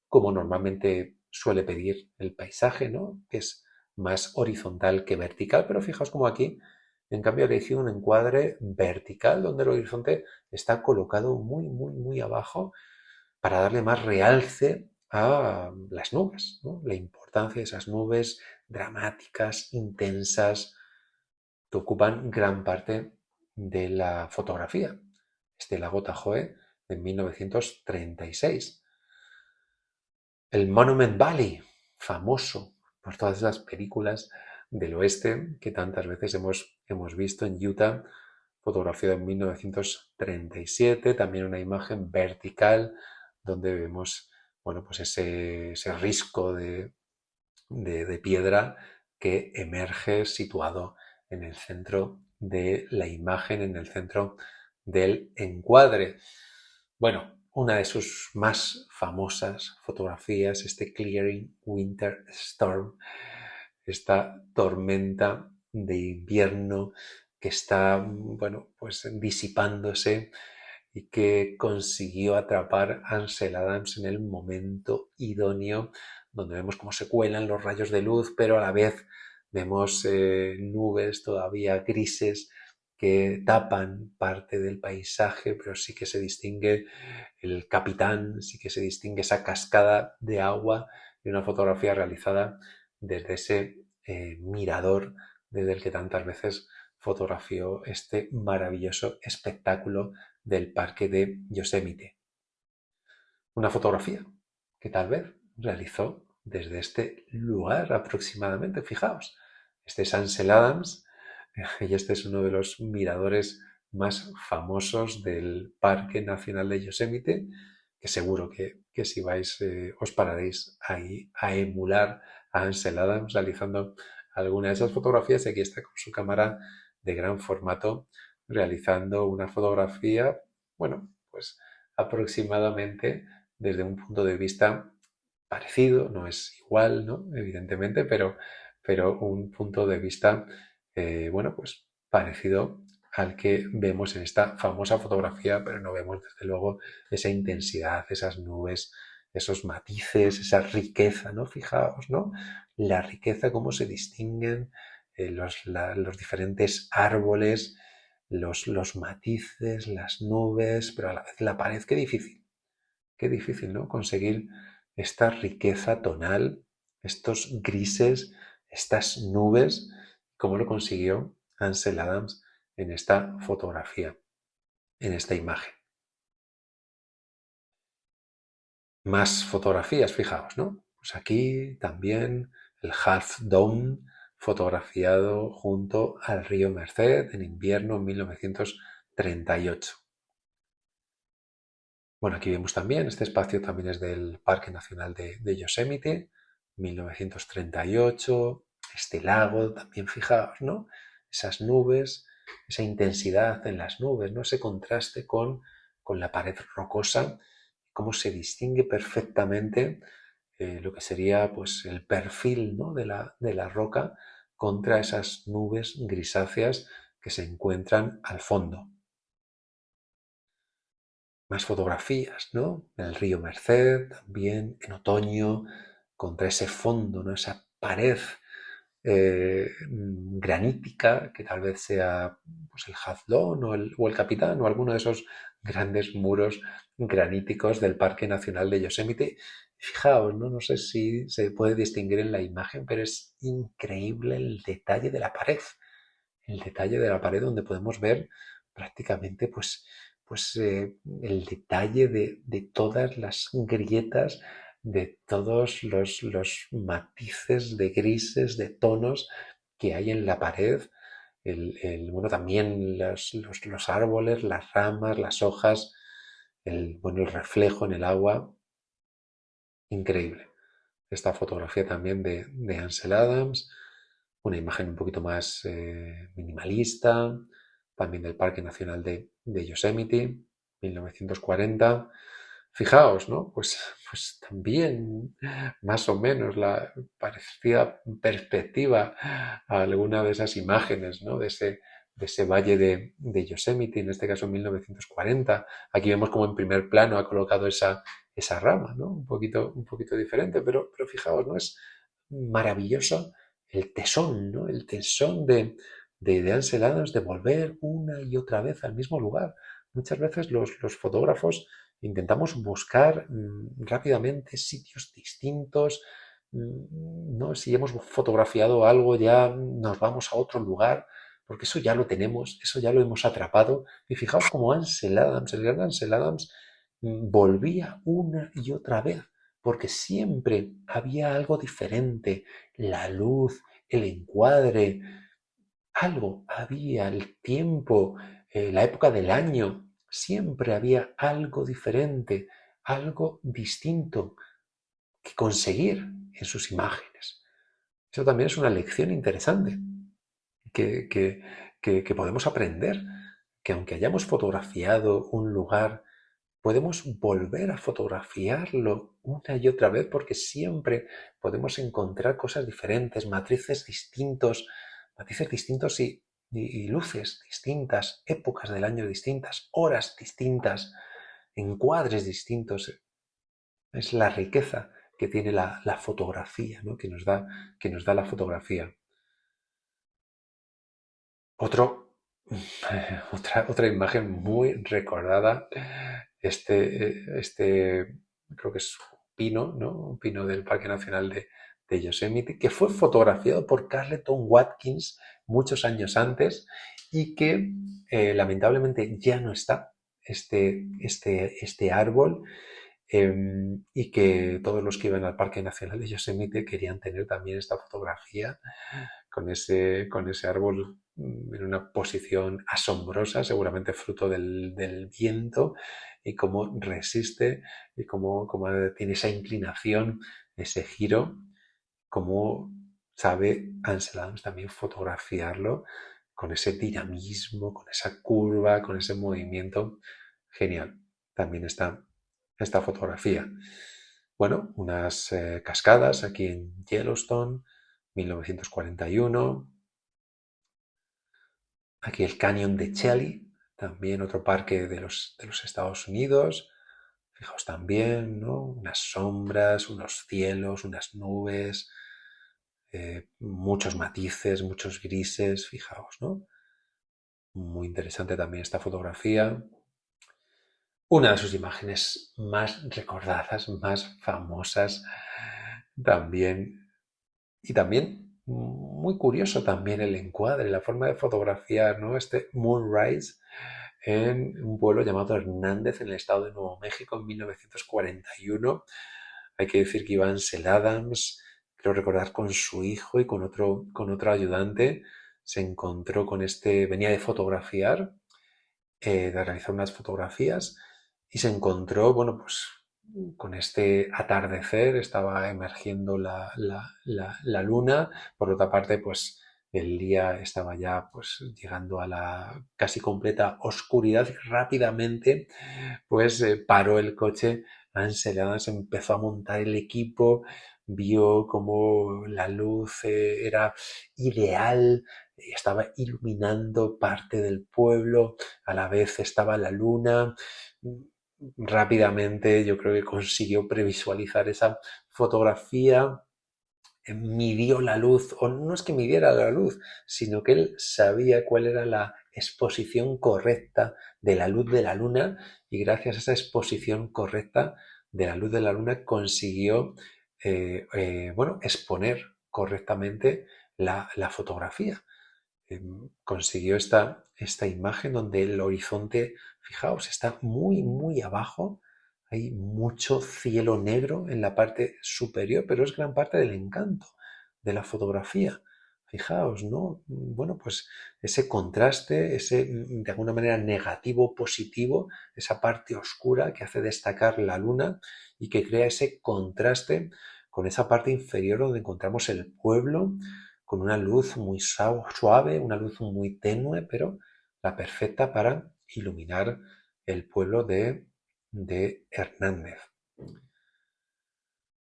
como normalmente suele pedir el paisaje, ¿no? Que es más horizontal que vertical, pero fijaos como aquí, en cambio, le hice un encuadre vertical donde el horizonte está colocado muy, muy, muy abajo para darle más realce a las nubes, ¿no? La importancia de esas nubes dramáticas, intensas, que ocupan gran parte de la fotografía. Este lago Tahoe de 1936. El Monument Valley, famoso por todas esas películas del oeste que tantas veces hemos visto en Utah, fotografiado en 1937, también una imagen vertical donde vemos, bueno, pues ese risco de piedra que emerge situado en el centro de la imagen, en el centro del encuadre. Bueno, una de sus más famosas fotografías, este Clearing Winter Storm, esta tormenta de invierno que está, bueno, pues disipándose y que consiguió atrapar a Ansel Adams en el momento idóneo, donde vemos cómo se cuelan los rayos de luz, pero a la vez vemos nubes todavía grises que tapan parte del paisaje, pero sí que se distingue el capitán, sí que se distingue esa cascada de agua de una fotografía realizada desde ese mirador desde el que tantas veces fotografió este maravilloso espectáculo del parque de Yosemite. Una fotografía que tal vez realizó desde este lugar aproximadamente. Fijaos, este es Ansel Adams y este es uno de los miradores más famosos del Parque Nacional de Yosemite, que seguro que si vais os pararéis ahí a emular a Ansel Adams realizando alguna de esas fotografías. Y aquí está con su cámara de gran formato realizando una fotografía, bueno, pues aproximadamente desde un punto de vista parecido, no es igual, ¿no? Evidentemente, pero un punto de vista, bueno, pues parecido al que vemos en esta famosa fotografía, pero no vemos desde luego esa intensidad, esas nubes, esos matices, esa riqueza, ¿no? Fijaos, ¿no? La riqueza, cómo se distinguen los diferentes árboles, los matices, las nubes, pero a la vez la pared. Qué difícil, ¿no? Conseguir esta riqueza tonal, estos grises, estas nubes, como lo consiguió Ansel Adams en esta fotografía, en esta imagen. Más fotografías, fijaos, ¿no? Pues aquí también el Half Dome fotografiado junto al río Merced en invierno en 1938. Bueno, aquí vemos también, este espacio también es del Parque Nacional de Yosemite, 1938, este lago también, fijaos, ¿no? Esas nubes, esa intensidad en las nubes, ¿no? Ese contraste con la pared rocosa, cómo se distingue perfectamente lo que sería pues el perfil, ¿no? de la roca contra esas nubes grisáceas que se encuentran al fondo. Más fotografías, ¿no? El río Merced también en otoño, contra ese fondo, ¿no? Esa pared granítica, que tal vez sea pues, el Hazlón o el Capitán o alguno de esos grandes muros graníticos del Parque Nacional de Yosemite. Fijaos, ¿no? No sé si se puede distinguir en la imagen, pero es increíble el detalle de la pared. El detalle de la pared donde podemos ver prácticamente el detalle de todas las grietas, de todos los matices de grises, de tonos que hay en la pared. Bueno, también los árboles, las ramas, las hojas, el reflejo en el agua. Increíble. Esta fotografía también de Ansel Adams, una imagen un poquito más minimalista, también del Parque Nacional de Yosemite, 1940. Fijaos, ¿no? Pues también más o menos la parecida perspectiva a alguna de esas imágenes, ¿no? De ese valle de Yosemite, en este caso en 1940. Aquí vemos como en primer plano ha colocado esa rama, ¿no? Un poquito diferente, pero fijaos, ¿no? Es maravilloso el tesón, ¿no? El tesón de Ansel Adams de volver una y otra vez al mismo lugar. Muchas veces los fotógrafos intentamos buscar rápidamente sitios distintos, ¿no? Si hemos fotografiado algo ya nos vamos a otro lugar, porque eso ya lo tenemos, eso ya lo hemos atrapado. Y fijaos cómo Ansel Adams, el gran Ansel Adams, volvía una y otra vez, porque siempre había algo diferente, la luz, el encuadre, algo había, el tiempo, la época del año, siempre había algo diferente, algo distinto que conseguir en sus imágenes. Eso también es una lección interesante que, que, que podemos aprender, que aunque hayamos fotografiado un lugar, podemos volver a fotografiarlo una y otra vez porque siempre podemos encontrar cosas diferentes, matices distintos y luces distintas, épocas del año distintas, horas distintas, encuadres distintos. Es la riqueza que tiene la fotografía, ¿no? que nos da la fotografía. Otro, otra imagen muy recordada, creo que es un pino, ¿no? Un pino del Parque Nacional de Yosemite, que fue fotografiado por Carleton Watkins muchos años antes y que lamentablemente ya no está este árbol, y que todos los que iban al Parque Nacional de Yosemite querían tener también esta fotografía con ese árbol en una posición asombrosa, seguramente fruto del viento, y cómo resiste y cómo tiene esa inclinación, ese giro, cómo sabe Ansel Adams también fotografiarlo con ese dinamismo, con esa curva, con ese movimiento. Genial. También está esta fotografía. Bueno, unas cascadas aquí en Yellowstone, 1941. Aquí el Cañón de Chelly, también otro parque de los Estados Unidos. Fijaos también, ¿no? Unas sombras, unos cielos, unas nubes, muchos matices, muchos grises, fijaos, ¿no? Muy interesante también esta fotografía. Una de sus imágenes más recordadas, más famosas también. Y también muy curioso también el encuadre, la forma de fotografiar, ¿no? Este moonrise en un pueblo llamado Hernández en el estado de Nuevo México en 1941. Hay que decir que Iván Ansel Adams, creo recordar con su hijo y con otro ayudante, se encontró con venía de fotografiar, de realizar unas fotografías y se encontró, bueno, pues con este atardecer, estaba emergiendo la luna, por otra parte, pues el día estaba ya pues llegando a la casi completa oscuridad y rápidamente pues paró el coche, Ansel Adams empezó a montar el equipo, vio como la luz era ideal, estaba iluminando parte del pueblo, a la vez estaba la luna. Rápidamente yo creo que consiguió previsualizar esa fotografía, midió la luz, o no es que midiera la luz, sino que él sabía cuál era la exposición correcta de la luz de la luna y gracias a esa exposición correcta de la luz de la luna consiguió bueno, exponer correctamente la fotografía. Consiguió esta imagen donde el horizonte, fijaos, está muy, muy abajo. Hay mucho cielo negro en la parte superior, pero es gran parte del encanto de la fotografía. Fijaos, ¿no? Bueno, pues ese contraste, ese de alguna manera negativo, positivo, esa parte oscura que hace destacar la luna y que crea ese contraste con esa parte inferior donde encontramos el pueblo, con una luz muy suave, una luz muy tenue, pero la perfecta para iluminar el pueblo de Hernández.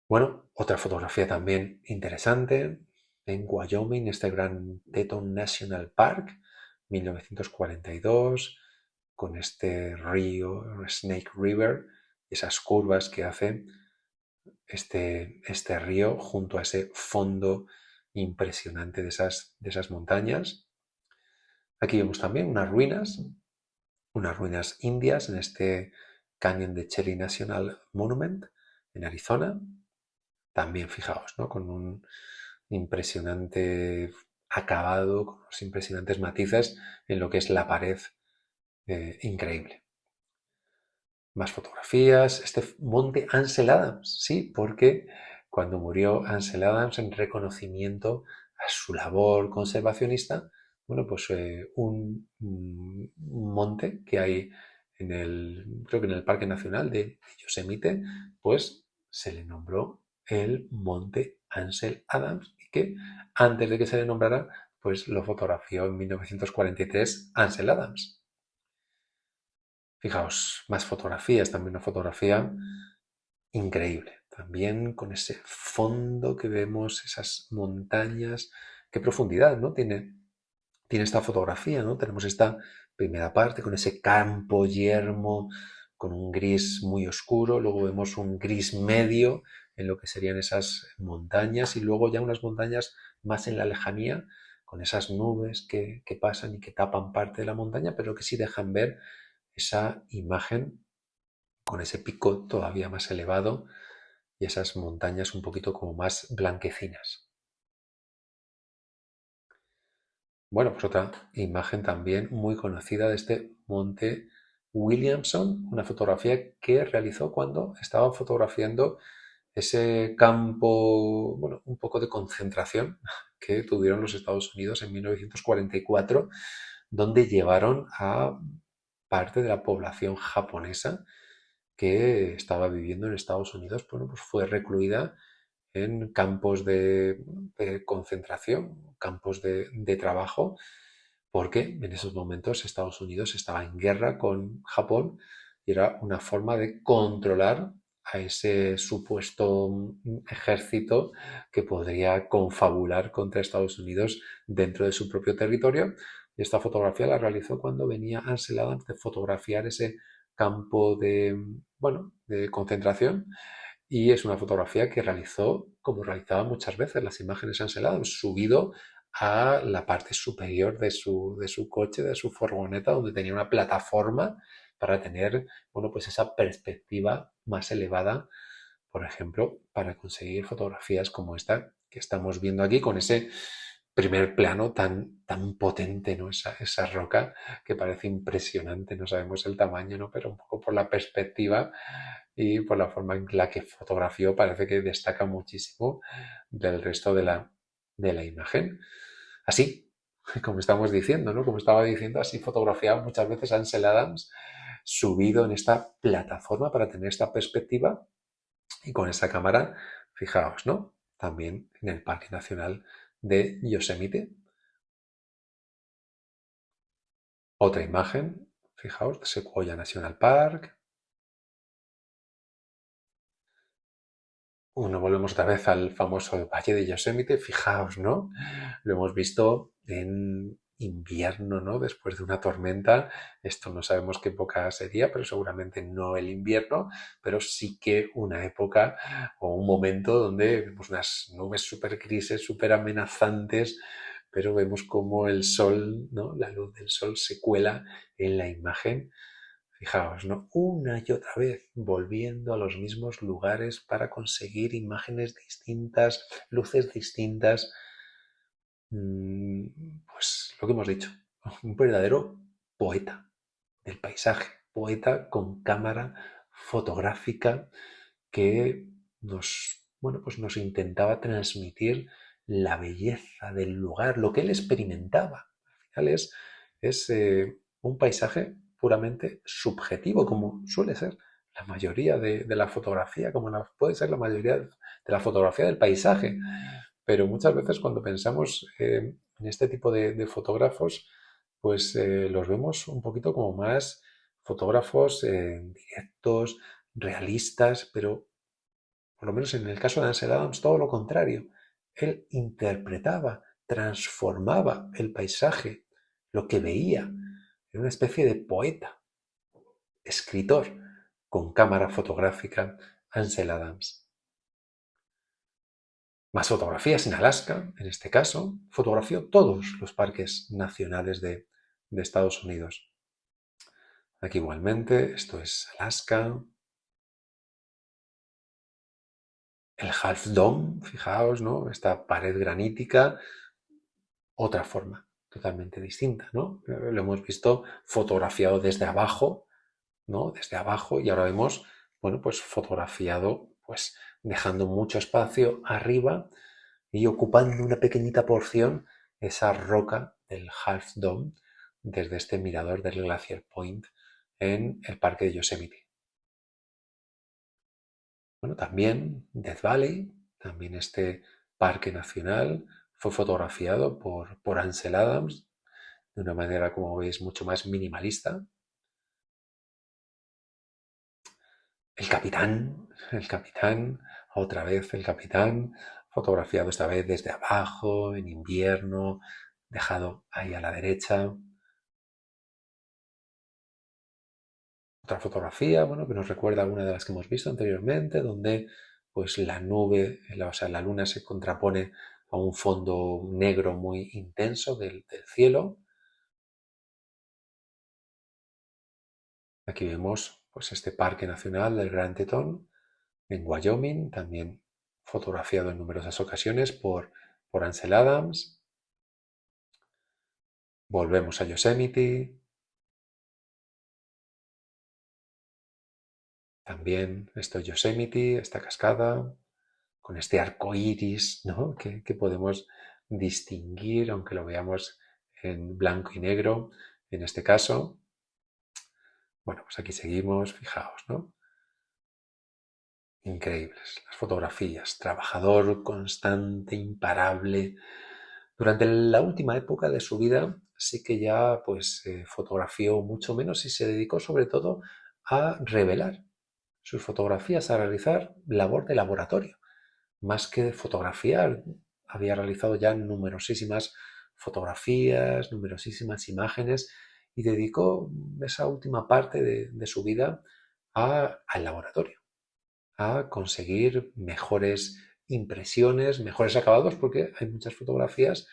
Bueno, otra fotografía también interesante en Wyoming, este gran Teton National Park, 1942, con este río, Snake River, esas curvas que hace este río junto a ese fondo impresionante de esas montañas. Aquí vemos también unas ruinas indias en este cañón de Cherry National Monument en Arizona. También fijaos, ¿no? Con un impresionante acabado, con unos impresionantes matices en lo que es la pared, increíble. Más fotografías. Este monte Ansel Adams, sí, porque cuando murió Ansel Adams en reconocimiento a su labor conservacionista, bueno, pues un monte que hay creo que en el Parque Nacional de Yosemite, pues se le nombró el monte Ansel Adams y que antes de que se le nombrara, pues lo fotografió en 1943 Ansel Adams. Fijaos, más fotografías, también una fotografía increíble. También con ese fondo que vemos, esas montañas, qué profundidad, ¿no? Tiene esta fotografía, ¿no? Tenemos esta primera parte con ese campo yermo, con un gris muy oscuro, luego vemos un gris medio en lo que serían esas montañas y luego ya unas montañas más en la lejanía, con esas nubes que pasan y que tapan parte de la montaña, pero que sí dejan ver esa imagen con ese pico todavía más elevado y esas montañas un poquito como más blanquecinas. Bueno, pues otra imagen también muy conocida de este monte Williamson, una fotografía que realizó cuando estaba fotografiando ese campo, bueno, un poco de concentración que tuvieron los Estados Unidos en 1944, donde llevaron a parte de la población japonesa que estaba viviendo en Estados Unidos, bueno, pues fue recluida en campos de concentración, campos de trabajo, porque en esos momentos Estados Unidos estaba en guerra con Japón y era una forma de controlar a ese supuesto ejército que podría confabular contra Estados Unidos dentro de su propio territorio. Y esta fotografía la realizó cuando venía Ansel Adams de fotografiar ese campo bueno, de concentración y es una fotografía que realizó como realizaba muchas veces las imágenes Ansel Adams, subido a la parte superior de su coche, de su furgoneta, donde tenía una plataforma para tener, bueno, pues esa perspectiva más elevada, por ejemplo, para conseguir fotografías como esta que estamos viendo aquí, con ese primer plano tan potente, ¿no? Esa roca que parece impresionante, no sabemos el tamaño, ¿no? Pero un poco por la perspectiva y por la forma en la que fotografió parece que destaca muchísimo del resto de la imagen. Así, como estamos diciendo, ¿no? Como estaba diciendo, así fotografiaba muchas veces Ansel Adams subido en esta plataforma para tener esta perspectiva y con esa cámara, fijaos, ¿no? También en el Parque Nacional de Yosemite. Otra imagen, fijaos, de Sequoia National Park. Volvemos otra vez al famoso Valle de Yosemite, fijaos, ¿no? Lo hemos visto en invierno, ¿no? Después de una tormenta. Esto no sabemos qué época sería, pero seguramente no el invierno, pero sí que una época o un momento donde vemos unas nubes súper grises, súper amenazantes, pero vemos como el sol, ¿no? La luz del sol se cuela en la imagen. Fijaos, ¿no? Una y otra vez volviendo a los mismos lugares para conseguir imágenes distintas, luces distintas. Pues lo que hemos dicho, un verdadero poeta del paisaje, poeta con cámara fotográfica que bueno, pues nos intentaba transmitir la belleza del lugar, lo que él experimentaba. Al final es un paisaje puramente subjetivo, como suele ser la mayoría de la fotografía, como puede ser la mayoría de la fotografía del paisaje. Pero muchas veces cuando pensamos en este tipo de fotógrafos, pues los vemos un poquito como más fotógrafos directos, realistas, pero por lo menos en el caso de Ansel Adams, todo lo contrario. Él interpretaba, transformaba el paisaje, lo que veía. Era una especie de poeta, escritor, con cámara fotográfica, Ansel Adams. Más fotografías en Alaska, en este caso, fotografió todos los parques nacionales de Estados Unidos. Aquí igualmente, esto es Alaska. El Half Dome, fijaos, ¿no? Esta pared granítica, otra forma totalmente distinta, ¿no? Lo hemos visto fotografiado desde abajo, ¿no? Desde abajo y ahora vemos, bueno, pues fotografiado, pues dejando mucho espacio arriba y ocupando una pequeñita porción esa roca del Half Dome desde este mirador del Glacier Point en el parque de Yosemite. Bueno, también Death Valley, también este parque nacional, fue fotografiado por Ansel Adams de una manera, como veis, mucho más minimalista. El capitán, otra vez el capitán, fotografiado esta vez desde abajo, en invierno, dejado ahí a la derecha. Otra fotografía, bueno, que nos recuerda a una de las que hemos visto anteriormente, donde pues la nube, o sea, la luna se contrapone a un fondo negro muy intenso del cielo. Aquí vemos pues este parque nacional del Grand Teton en Wyoming, también fotografiado en numerosas ocasiones por Ansel Adams. Volvemos a Yosemite, también esto es Yosemite, esta cascada, con este arco iris, ¿no? que podemos distinguir, aunque lo veamos en blanco y negro, en este caso. Bueno, pues aquí seguimos, fijaos, ¿no? Increíbles, las fotografías, trabajador constante, imparable. Durante la última época de su vida sí que ya pues fotografió mucho menos y se dedicó sobre todo a revelar sus fotografías, a realizar labor de laboratorio. Más que fotografiar, había realizado ya numerosísimas fotografías, numerosísimas imágenes y dedicó esa última parte de su vida al laboratorio, a conseguir mejores impresiones, mejores acabados, porque hay muchas fotografías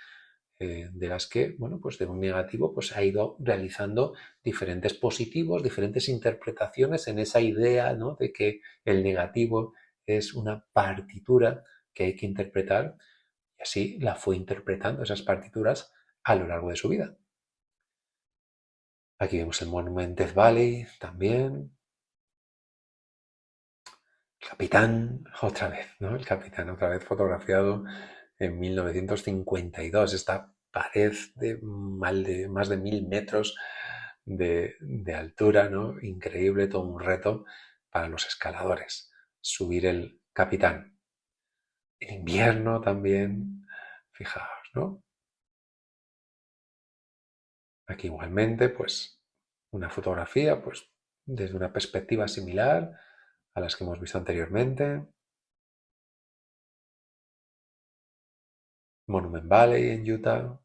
de las que, bueno, pues de un negativo pues ha ido realizando diferentes positivos, diferentes interpretaciones en esa idea, ¿no?, de que el negativo es una partitura que hay que interpretar, y así la fue interpretando esas partituras a lo largo de su vida. Aquí vemos el Monument Death Valley también. El Capitán, otra vez, ¿no? El Capitán, otra vez fotografiado en 1952. Esta pared de más de 1000 metros de altura, ¿no? Increíble, todo un reto para los escaladores. Subir el Capitán. En invierno también, fijaos, ¿no? Aquí igualmente, pues, una fotografía, pues, desde una perspectiva similar a las que hemos visto anteriormente. Monument Valley en Utah.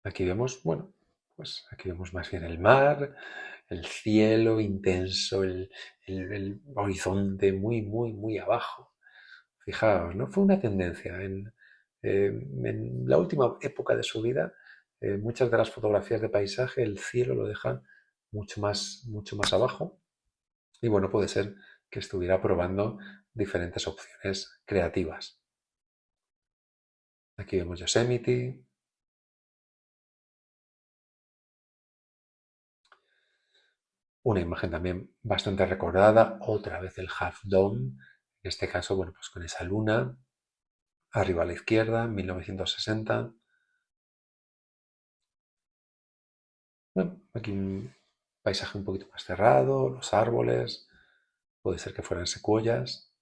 Aquí vemos, bueno, pues aquí vemos más bien el mar, el cielo intenso, el horizonte muy, muy, muy abajo. Fijaos, ¿no? Fue una tendencia en la última época de su vida. Muchas de las fotografías de paisaje, el cielo lo deja mucho más abajo. Y bueno, puede ser que estuviera probando diferentes opciones creativas. Aquí vemos Yosemite. Una imagen también bastante recordada, otra vez el Half Dome, en este caso, bueno, pues con esa luna arriba a la izquierda, 1960. Bueno, aquí un paisaje un poquito más cerrado, los árboles, puede ser que fueran secuoyas,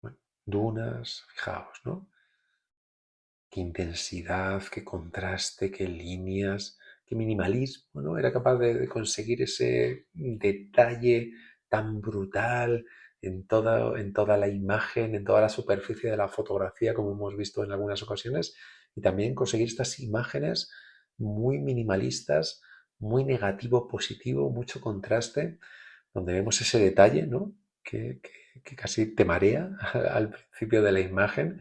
bueno, dunas, fijaos, ¿no? Qué intensidad, qué contraste, qué líneas, qué minimalismo, ¿no? Era capaz de conseguir ese detalle tan brutal en toda la imagen, en toda la superficie de la fotografía, como hemos visto en algunas ocasiones, y también conseguir estas imágenes muy minimalistas, muy negativo, positivo, mucho contraste, donde vemos ese detalle, ¿no? Que casi te marea al principio de la imagen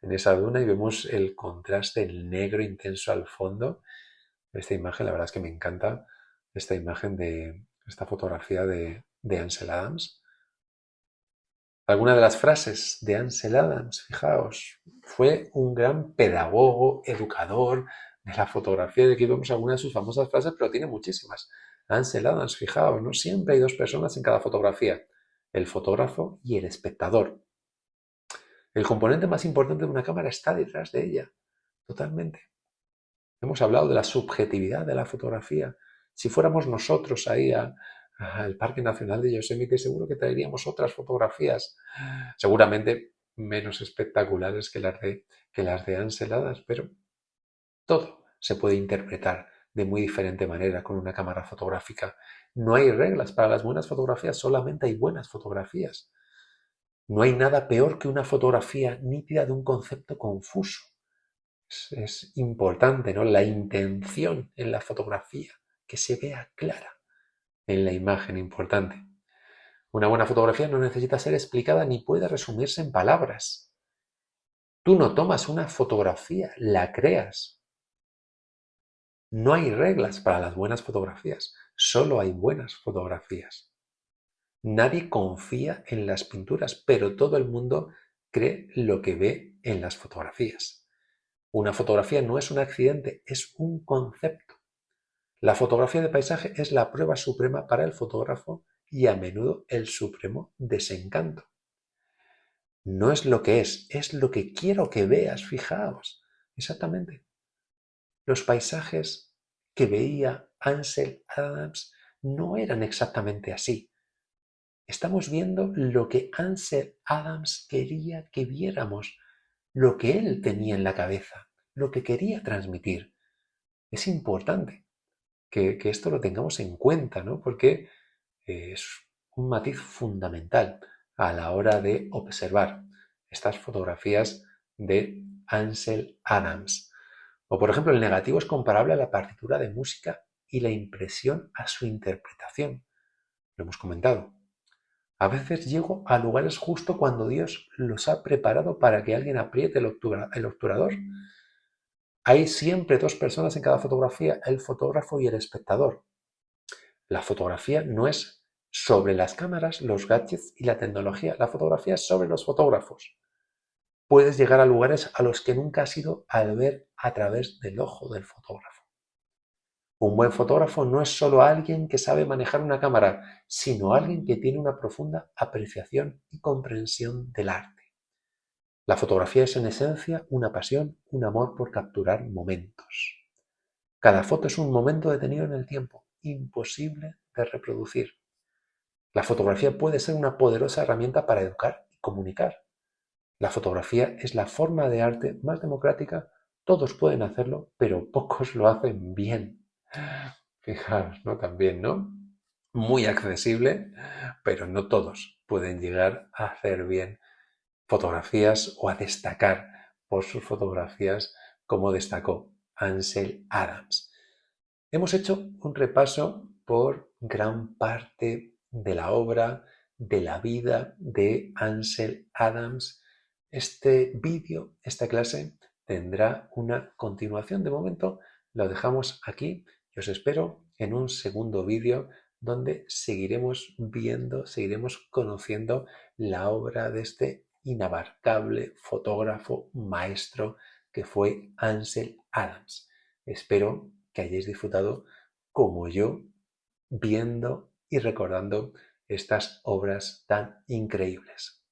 en esa duna, y vemos el contraste, el negro intenso al fondo. Esta imagen, la verdad es que me encanta, esta imagen de esta fotografía de Ansel Adams. Alguna de las frases de Ansel Adams, fijaos, fue un gran pedagogo, educador de la fotografía. De aquí vemos algunas de sus famosas frases, pero tiene muchísimas. Ansel Adams, fijaos, ¿no? Siempre hay dos personas en cada fotografía, el fotógrafo y el espectador. El componente más importante de una cámara está detrás de ella, totalmente. Hemos hablado de la subjetividad de la fotografía. Si fuéramos nosotros ahí al Parque Nacional de Yosemite, seguro que traeríamos otras fotografías, seguramente menos espectaculares que las de Ansel Adams, pero todo se puede interpretar de muy diferente manera con una cámara fotográfica. No hay reglas para las buenas fotografías, solamente hay buenas fotografías. No hay nada peor que una fotografía nítida de un concepto confuso. Es importante, ¿no? La intención en la fotografía, que se vea clara en la imagen, importante. Una buena fotografía no necesita ser explicada ni puede resumirse en palabras. Tú no tomas una fotografía, la creas. No hay reglas para las buenas fotografías, solo hay buenas fotografías. Nadie confía en las pinturas, pero todo el mundo cree lo que ve en las fotografías. Una fotografía no es un accidente, es un concepto. La fotografía de paisaje es la prueba suprema para el fotógrafo y a menudo el supremo desencanto. No es lo que es lo que quiero que veas, fijaos. Exactamente. Los paisajes que veía Ansel Adams no eran exactamente así. Estamos viendo lo que Ansel Adams quería que viéramos, lo que él tenía en la cabeza, lo que quería transmitir. Es importante que esto lo tengamos en cuenta, ¿no? Porque es un matiz fundamental a la hora de observar estas fotografías de Ansel Adams. O, por ejemplo, el negativo es comparable a la partitura de música y la impresión a su interpretación. Lo hemos comentado. A veces llego a lugares justo cuando Dios los ha preparado para que alguien apriete el obturador. Hay siempre dos personas en cada fotografía, el fotógrafo y el espectador. La fotografía no es sobre las cámaras, los gadgets y la tecnología. La fotografía es sobre los fotógrafos. Puedes llegar a lugares a los que nunca has ido al ver a través del ojo del fotógrafo. Un buen fotógrafo no es solo alguien que sabe manejar una cámara, sino alguien que tiene una profunda apreciación y comprensión del arte. La fotografía es en esencia una pasión, un amor por capturar momentos. Cada foto es un momento detenido en el tiempo, imposible de reproducir. La fotografía puede ser una poderosa herramienta para educar y comunicar. La fotografía es la forma de arte más democrática. Todos pueden hacerlo, pero pocos lo hacen bien. Fijaros, ¿no? También, ¿no? Muy accesible, pero no todos pueden llegar a hacer bien fotografías o a destacar por sus fotografías como destacó Ansel Adams. Hemos hecho un repaso por gran parte de la obra, de la vida de Ansel Adams. Este vídeo, esta clase, tendrá una continuación. De momento lo dejamos aquí y os espero en un segundo vídeo donde seguiremos viendo, seguiremos conociendo la obra de este inabarcable fotógrafo maestro que fue Ansel Adams. Espero que hayáis disfrutado como yo viendo y recordando estas obras tan increíbles.